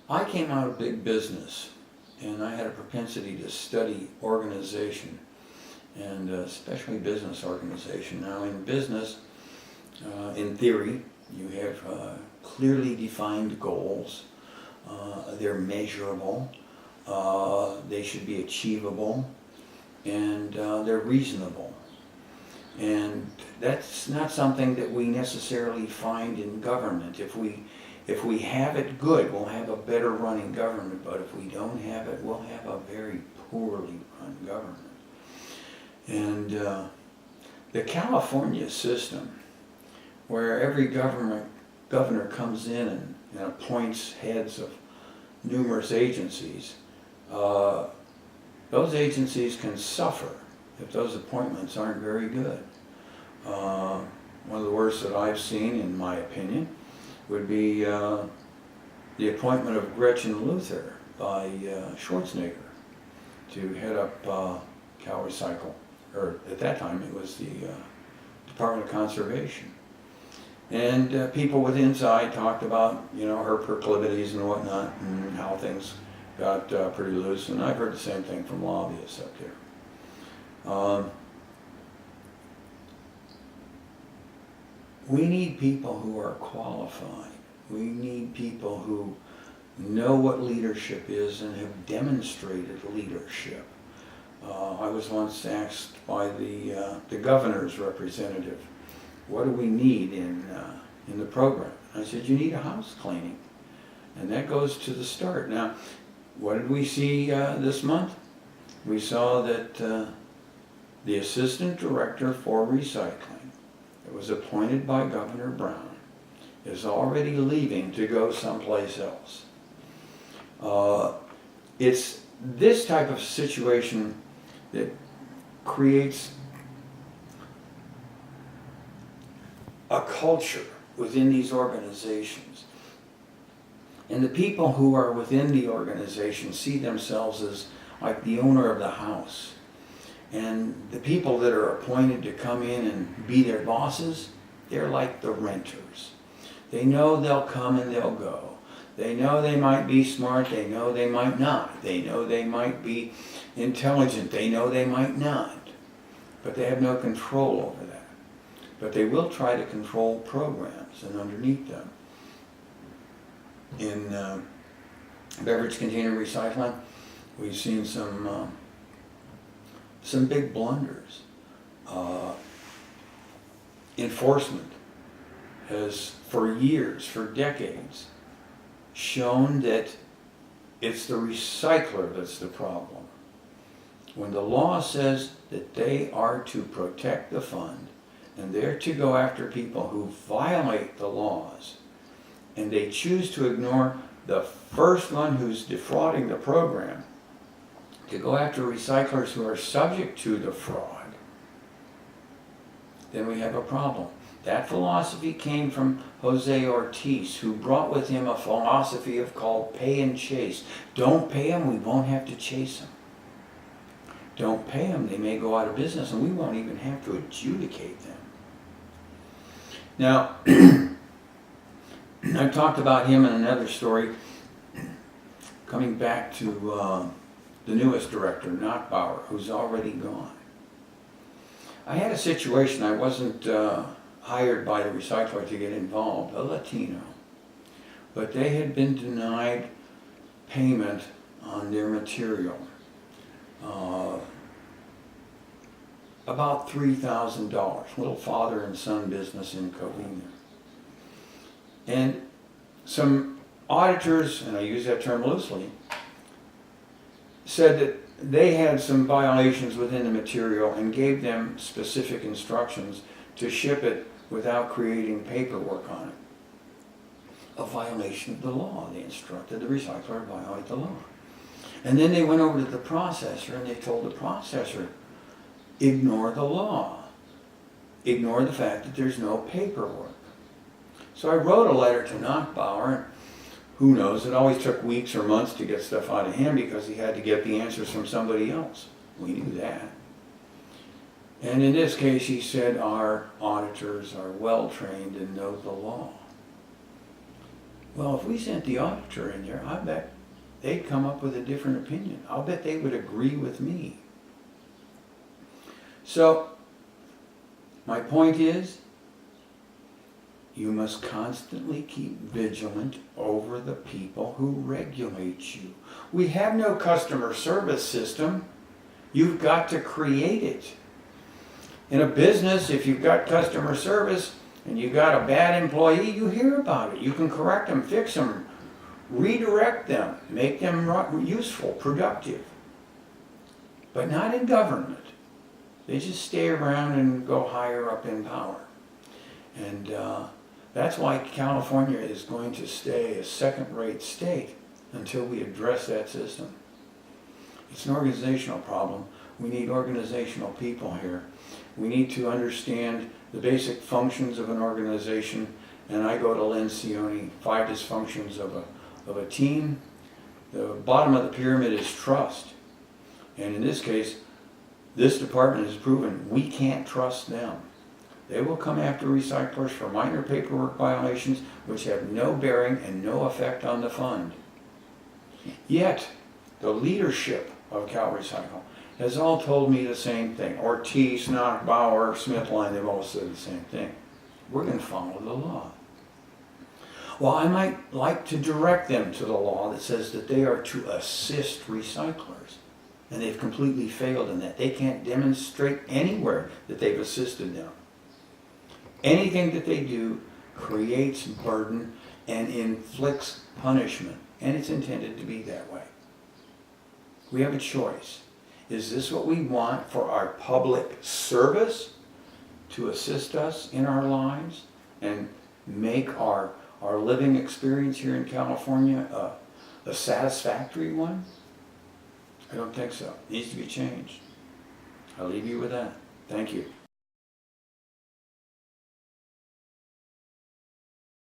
I came out of big business, and I had a propensity to study organization, and especially business organization. Now in business, in theory, you have clearly defined goals. They're measurable, they should be achievable, and they're reasonable. And that's not something that we necessarily find in government. If we have it, good, we'll have a better running government, but if we don't have it, we'll have a very poorly run government. And the California system, where every governor comes in and appoints heads of numerous agencies, those agencies can suffer if those appointments aren't very good. One of the worst that I've seen, in my opinion, would be the appointment of Gretchen Luther by Schwarzenegger to head up Cal Recycle, or at that time it was the Department of Conservation. And people with inside talked about, her proclivities and whatnot, and how things got pretty loose. And I've heard the same thing from lobbyists up there. We need people who are qualified. We need people who know what leadership is and have demonstrated leadership. I was once asked by the governor's representative, what do we need in the program? I said, you need a house cleaning. And that goes to the start. Now, what did we see this month? We saw that the assistant director for recycling that was appointed by Governor Brown is already leaving to go someplace else. It's this type of situation that creates a culture within these organizations. And the people who are within the organization see themselves as like the owner of the house. And the people that are appointed to come in and be their bosses, they're like the renters. They know they'll come and they'll go. They know they might be smart, they know they might not. They know they might be intelligent, they know they might not. But they have no control over that. But they will try to control programs and underneath them. In beverage container recycling, we've seen some big blunders. Enforcement has, for years, for decades, shown that it's the recycler that's the problem. When the law says that they are to protect the fund and they're to go after people who violate the laws, and they choose to ignore the first one who's defrauding the program to go after recyclers who are subject to the fraud, then we have a problem. That philosophy came from Jose Ortiz, who brought with him a philosophy called pay and chase. Don't pay them, we won't have to chase them. Don't pay them, they may go out of business and we won't even have to adjudicate them. Now, I've talked about him in another story, coming back to the newest director, Nottbauer, who's already gone. I had a situation, I wasn't hired by the recycler to get involved, a Latino, but they had been denied payment on their material. About $3,000, little father and son business in Covina. And some auditors, and I use that term loosely, said that they had some violations within the material and gave them specific instructions to ship it without creating paperwork on it. A violation of the law. They instructed the recycler to violate the law. And then they went over to the processor and they told the processor, ignore the law. Ignore the fact that there's no paperwork. So I wrote a letter to Nottbauer. Who knows, it always took weeks or months to get stuff out of him because he had to get the answers from somebody else. We knew that. And in this case, he said our auditors are well trained and know the law. Well, if we sent the auditor in there, I bet they'd come up with a different opinion. I'll bet they would agree with me. So, my point is, you must constantly keep vigilant over the people who regulate you. We have no customer service system. You've got to create it. In a business, if you've got customer service and you've got a bad employee, you hear about it. You can correct them, fix them, redirect them, make them useful, productive. But not in government. They just stay around and go higher up in power. And that's why California is going to stay a second-rate state until we address that system. It's an organizational problem. We need organizational people here. We need to understand the basic functions of an organization. And I go to Lencioni, 5 dysfunctions of a team. The bottom of the pyramid is trust. And in this case, this department has proven we can't trust them. They will come after recyclers for minor paperwork violations which have no bearing and no effect on the fund. Yet, the leadership of CalRecycle has all told me the same thing. Ortiz, Bauer, Smithline, they've all said the same thing. We're going to follow the law. Well, I might like to direct them to the law that says that they are to assist recyclers. And they've completely failed in that. They can't demonstrate anywhere that they've assisted them. Anything that they do creates burden and inflicts punishment. And it's intended to be that way. We have a choice. Is this what we want for our public service to assist us in our lives and make our living experience here in California a satisfactory one? I don't think so. It needs to be changed. I'll leave you with that. Thank you.